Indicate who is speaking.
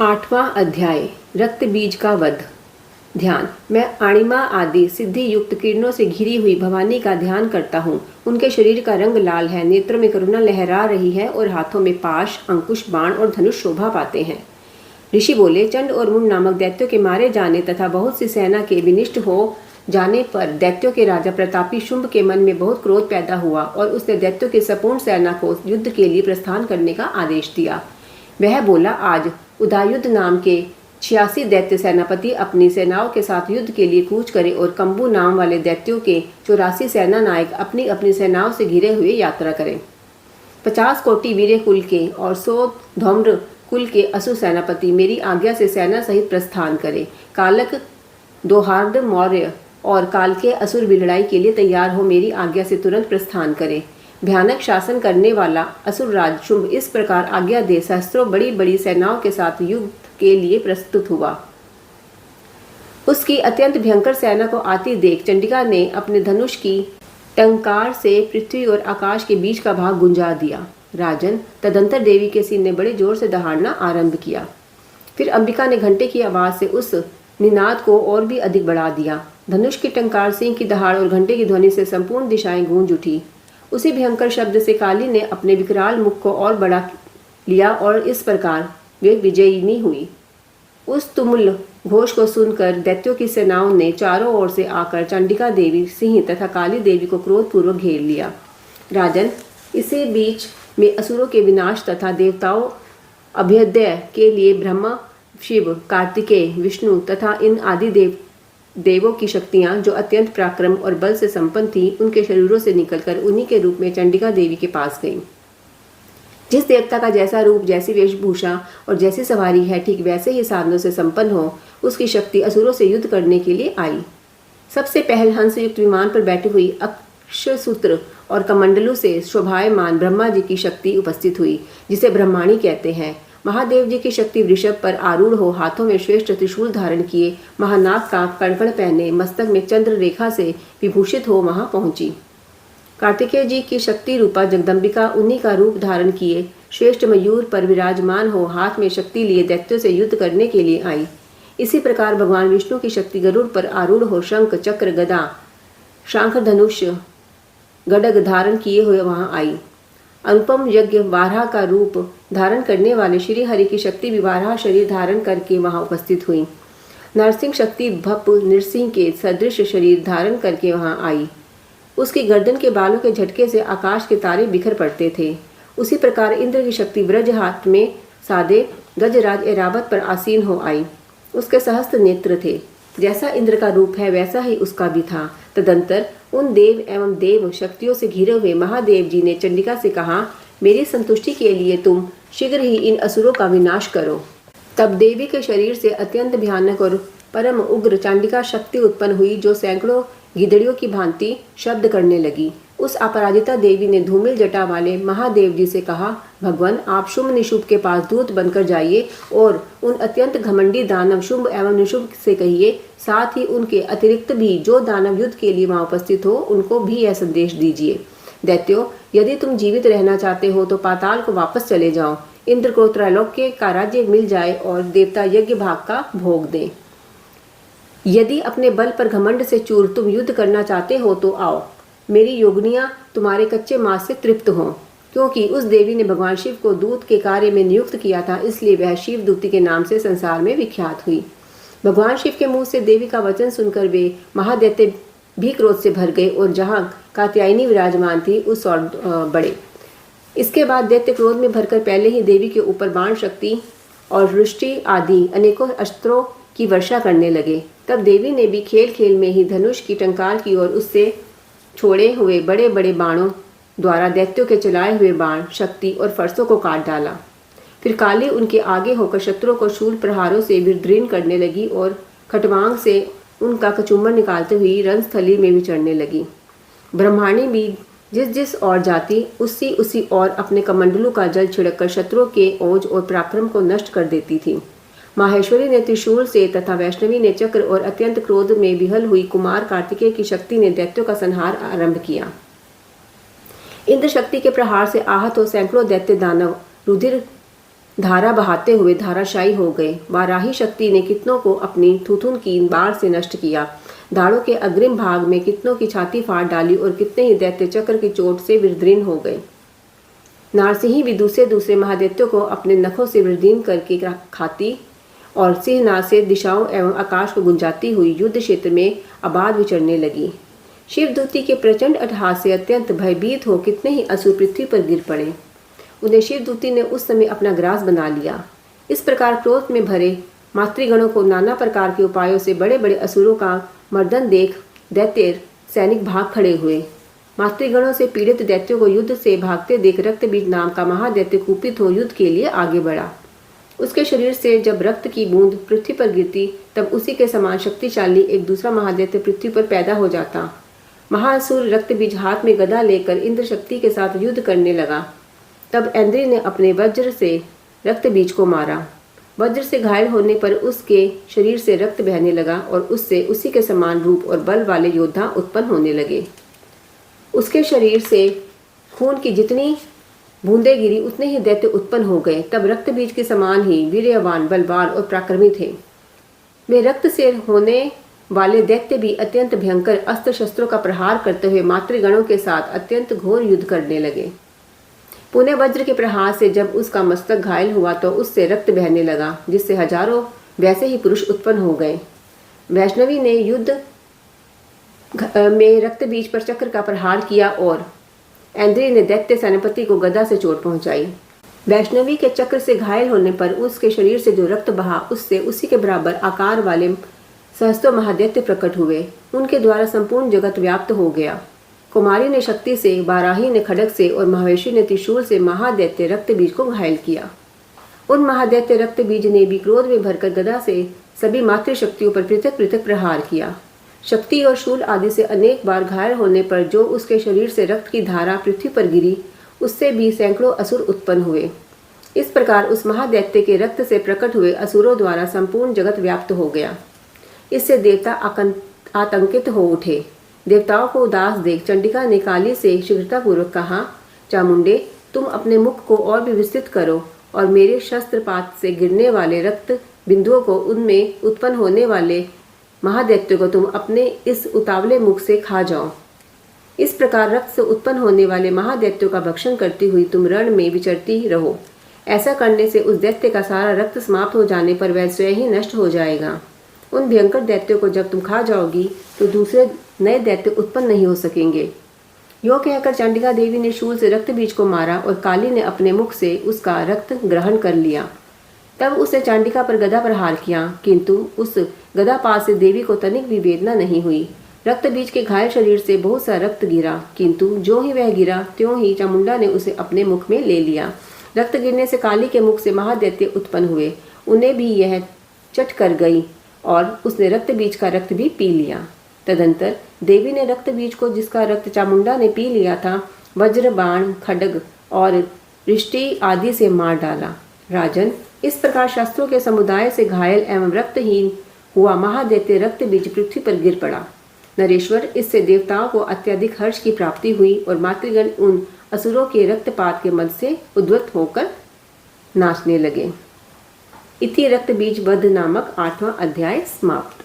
Speaker 1: 8वां अध्याय रक्त बीज का वध। ध्यान। मैं अणिमा आदि सिद्धि युक्त किरणों से घिरी हुई भवानी का ध्यान करता हूँ। उनके शरीर का रंग लाल है, नेत्रों में करुणा लहरा रही है और हाथों में पाश, अंकुश, बाण और धनुष शोभा पाते हैं। ऋषि बोले, चंड और मुंड नामक दैत्यों के मारे जाने तथा बहुत सी सेना के विनिष्ट हो जाने पर दैत्यों के राजा प्रतापी शुंभ के मन में बहुत क्रोध पैदा हुआ और उसने दैत्यों की संपूर्ण सेना को युद्ध के लिए प्रस्थान करने का आदेश दिया। वह बोला, आज उदायुध नाम के 86 दैत्य सेनापति अपनी सेनाओं के साथ युद्ध के लिए कूच करें और कंबू नाम वाले दैत्यों के 84 सेना नायक अपनी अपनी सेनाओं से घिरे हुए यात्रा करें। 50 कोटि वीर्य कुल के और 100 धौम्र कुल के असुर सेनापति मेरी आज्ञा से सेना सहित प्रस्थान करें। कालक, दोहार्द मौर्य और काल के असुर भी लड़ाई के लिए तैयार हो मेरी आज्ञा से तुरंत प्रस्थान करें। भयानक शासन करने वाला असुर राज शुंभ इस प्रकार आज्ञा दे सहस्त्रों बड़ी बड़ी सेनाओं के साथ युद्ध के लिए प्रस्तुत हुआ। उसकी अत्यंत भयंकर सेना को आती देख चंडिका ने अपने धनुष की टंकार से पृथ्वी और आकाश के बीच का भाग गुंजा दिया। राजन, तदंतर देवी के सिर ने बड़े जोर से दहाड़ना आरंभ किया। फिर अंबिका ने घंटे की आवाज से उस निनाद को और भी अधिक बढ़ा दिया। धनुष की टंकार, सिंह की दहाड़ और घंटे की ध्वनि से संपूर्ण दिशाएं गूंज उठी। उसी भयंकर शब्द से काली ने अपने विकराल मुख को और बढ़ा लिया और इस प्रकार वे विजयिनी हुई। उस तुमुल घोष को सुनकर दैत्यों की सेनाओं ने चारों ओर से आकर चंडिका देवी, सिंह तथा काली देवी को क्रोधपूर्वक घेर लिया। राजन, इसी बीच में असुरों के विनाश तथा देवताओं अभ्युदय के लिए ब्रह्मा, शिव, कार्तिकेय, विष्णु तथा इन आदि देवों की शक्तियां जो अत्यंत पराक्रम और बल से संपन्न थी, उनके शरीरों से निकलकर उन्हीं के रूप में चंडिका देवी के पास गईं। जिस देवता का जैसा रूप, जैसी वेशभूषा और जैसी सवारी है, ठीक वैसे ही साधनों से संपन्न हो, उसकी शक्ति असुरों से युद्ध करने के लिए आई। सबसे पहल हंस युक्त विमान पर बैठी हुई अक्षसूत्र और कमंडलों से शोभायमान ब्रह्मा जी की शक्ति उपस्थित हुई, जिसे ब्रह्माणी कहते हैं। महादेव जी की शक्ति वृषभ पर आरूढ़ हो, हाथों में श्रेष्ठ त्रिशूल धारण किए, महानाग का कणकण पहने, मस्तक में चंद्र रेखा से विभूषित हो वहां पहुंची। कार्तिकेय जी की शक्ति रूपा जगदम्बिका उन्हीं का रूप धारण किए श्रेष्ठ मयूर पर विराजमान हो, हाथ में शक्ति लिए दैत्यों से युद्ध करने के लिए आई। इसी प्रकार भगवान विष्णु की शक्ति गरुड़ पर आरूढ़ हो शंख, चक्र, गदा, शांख, धनुष, गडग धारण किए हुए वहां आई। अनुपम यज्ञ वाराह का रूप धारण करने वाले श्री हरि की शक्ति भी वाराह शरीर धारण करके वहां उपस्थित हुई। नरसिंह शक्ति भप नरसिंह के सदृश शरीर धारण करके वहां आई। उसकी गर्दन के बालों के झटके से आकाश के तारे बिखर पड़ते थे। उसी प्रकार इंद्र की शक्ति ब्रज हाथ में सादे गजराज एरावत पर आसीन हो आई। उसके सहस्त्र नेत्र थे, जैसा इंद्र का रूप है वैसा ही उसका भी था। तदंतर उन देव एवं देव शक्तियों से घिरे हुए महादेव जी ने चंडिका से कहा, मेरी संतुष्टि के लिए तुम शीघ्र ही इन असुरों का विनाश करो। तब देवी के शरीर से अत्यंत भयानक और परम उग्र चंडिका शक्ति उत्पन्न हुई, जो सैकड़ों गिदड़ियों की भांति शब्द करने लगी। उस अपराजिता देवी ने धूमिल जटा वाले महादेव जी से कहा, भगवान, आप शुंभ निशुंभ के पास दूत बनकर जाइए और उन अत्यंत घमंडी दानव शुंभ एवं निशुंभ से कहिए, साथ ही उनके अतिरिक्त भी जो दानव युद्ध के लिए वहां उपस्थित हो, उनको भी यह संदेश दीजिए। दैत्यों, यदि तुम जीवित रहना चाहते हो तो पाताल को वापस चले जाओ। इंद्र को त्रैलोक्य का राज्य मिल जाए और देवता यज्ञ भाग का भोग दें। यदि अपने बल पर घमंड से चूर तुम युद्ध करना चाहते हो तो आओ। मेरी योगिनियां तुम्हारे कच्चे मांस से तृप्त हों। क्योंकि उस देवी ने भगवान शिव को दूत के कार्य में नियुक्त किया था, इसलिए वह शिव दूती के नाम से संसार में विख्यात हुई। भगवान शिव के मुंह से देवी का वचन सुनकर वे महादैत्य भी क्रोध से भर गए और जहां कात्यायनी विराजमान थी उस ओर बढ़े। इसके बाद दैत्य क्रोध में भरकर पहले ही देवी के ऊपर बाण शक्ति और वृष्टि आदि अनेकों अस्त्रों की वर्षा करने लगे। तब देवी ने भी खेल खेल में ही धनुष की टंकार की और उससे छोड़े हुए बड़े बड़े बाणों द्वारा दैत्यों के चलाए हुए बाण, शक्ति और फरसों को काट डाला। फिर काली उनके आगे होकर शत्रुओं को शूल प्रहारों से विदीर्ण करने लगी और खटवांग से उनका कचुम्बर निकालते हुई रणस्थली में विचरने लगी। ब्रह्माणी भी जिस जिस ओर जाती उसी उसी ओर अपने कमंडलों का जल छिड़ककर शत्रुओं के ओज और पराक्रम को नष्ट कर देती थी। माहेश्वरी ने त्रिशूल से तथा वैष्णवी ने चक्र और अत्यंत क्रोध में विहल हुई कुमार कार्तिकेय की शक्ति ने दैत्यों का संहार आरंभ किया। इंद्र शक्ति के प्रहार से आहत हो सैकड़ों दैत्य दानव रुधिर धारा बहाते हुए धाराशायी हो गए। वाराही शक्ति ने कितनों को अपनी थुथुन की बाढ़ से नष्ट किया। दाढ़ों के अग्रिम भाग में कितनों की छाती फाड़ डाली और कितने ही दैत्य चक्र की चोट से विदीर्ण हो गए। नारसिंही भी दूसरे दूसरे महादैत्यों को अपने नखों से विदीर्ण करके खाती और सिंहनाद से दिशाओं एवं आकाश को गुंजाती हुई युद्ध क्षेत्र में आबाद विचरने लगी। शिवदूती के प्रचंड अट्टहास से अत्यंत भयभीत हो कितने ही असुर पृथ्वी पर गिर पड़े। उन्हें शिवदूती ने उस समय अपना ग्रास बना लिया। इस प्रकार क्रोध में भरे मातृगणों को नाना प्रकार के उपायों से बड़े बड़े असुरों का मर्दन देख दैत्य सैनिक भाग खड़े हुए। मातृगणों से पीड़ित दैत्यों को युद्ध से भागते देख रक्तबीज नाम का महादैत्य कुपित हो युद्ध के लिए आगे बढ़ा। उसके शरीर से जब रक्त की बूंद पृथ्वी पर गिरती तब उसी के समान शक्तिशाली एक दूसरा महादैत्य पृथ्वी पर पैदा हो जाता। महासुर रक्तबीज हाथ में गदा लेकर इंद्र शक्ति के साथ युद्ध करने लगा। तब इंद्र ने अपने वज्र से रक्तबीज को मारा। वज्र से घायल होने पर उसके शरीर से रक्त बहने लगा और उससे उसी के समान रूप और बल वाले योद्धा उत्पन्न होने लगे। उसके शरीर से खून की जितनी बूंदें गिरी उतने ही दैत्य उत्पन्न हो गए। तब रक्तबीज के समान ही वीर्यवान, बलवान और पराक्रमी थे वे। रक्त से होने वाले दैत्य भी अत्यंत भयंकर अस्त्र शस्त्रों का प्रहार करते हुए मातृगणों के साथ अत्यंत घोर युद्ध करने लगे। पुणे वज्र के प्रहार से जब उसका मस्तक घायल हुआ तो उससे रक्त बहने लगा, जिससे हजारों वैसे ही पुरुष उत्पन्न हो गए। वैष्णवी ने युद्ध में रक्तबीज पर चक्र का प्रहार किया और इंद्र ने दैत्य सेनापति को गदा से चोट पहुंचाई। वैष्णवी के चक्र से घायल होने पर उसके शरीर से जो रक्त बहा उससे उसी के बराबर आकार वाले सहस्त्रों महादैत्य प्रकट हुए। उनके द्वारा संपूर्ण जगत व्याप्त हो गया। कुमारी ने शक्ति से, बाराही ने खड्ग से और महावेशी ने त्रिशूल से महादैत्य रक्तबीज को घायल किया। उन महादैत्य रक्तबीज ने भी क्रोध में भरकर गदा से सभी मातृशक्तियों पर पृथक पृथक प्रहार किया। शक्ति और शूल आदि से अनेक बार घायल होने पर जो उसके शरीर से रक्त की धारा पृथ्वी पर गिरी उससे भी सैकड़ों असुर उत्पन्न हुए। इस प्रकार उस महादैत्य के रक्त से प्रकट हुए असुरों द्वारा संपूर्ण जगत व्याप्त हो गया। इससे देवता आतंकित हो उठे। देवताओं को उदास देख चंडिका ने काली से शीघ्रतापूर्वक कहा, चामुंडे, तुम अपने मुख को और भी विस्तृत करो और मेरे शस्त्रपात से गिरने वाले रक्त बिंदुओं को उनमें उत्पन्न होने वाले महादैत्य को तुम अपने इस उतावले मुख से खा जाओ। इस प्रकार रक्त से उत्पन्न होने वाले महादैत्यों का भक्षण करती हुई तुम रण में विचरती रहो। ऐसा करने से उस दैत्य का सारा रक्त समाप्त हो जाने पर वह स्वयं ही नष्ट हो जाएगा। उन भयंकर दैत्यों को जब तुम खा जाओगी तो दूसरे नए दैत्य उत्पन्न नहीं हो सकेंगे। यो कहकर चंडिका देवी ने शूल से रक्तबीज को मारा और काली ने अपने मुख से उसका रक्त ग्रहण कर लिया। तब उसने चंडिका पर गदा प्रहार किया, किंतु उस गदापात से देवी को तनिक भी वेदना नहीं हुई। रक्तबीज के घायल शरीर से बहुत सा रक्त गिरा, किंतु जो ही वह गिरा त्यों ही चामुंडा ने उसे अपने मुख में ले लिया। रक्त गिरने से काली के मुख से महादैत्य उत्पन्न हुए। उन्हें भी यह चट कर गई और उसने रक्तबीज का रक्त भी पी लिया। तदंतर देवी ने रक्तबीज को, जिसका रक्त चामुंडा ने पी लिया था, वज्र, बाण, खड्ग और रिष्टि आदि से मार डाला। राजन, इस प्रकार शस्त्रों के समुदाय से घायल एवं रक्तहीन हुआ महादैत्य रक्तबीज पृथ्वी पर गिर पड़ा। नरेश्वर, इससे देवताओं को अत्यधिक हर्ष की प्राप्ति हुई और मातृगण उन असुरों के रक्तपात के मद से उद्वत होकर नाचने लगे। इति रक्तबीज वध नामक 8वां अध्याय समाप्त।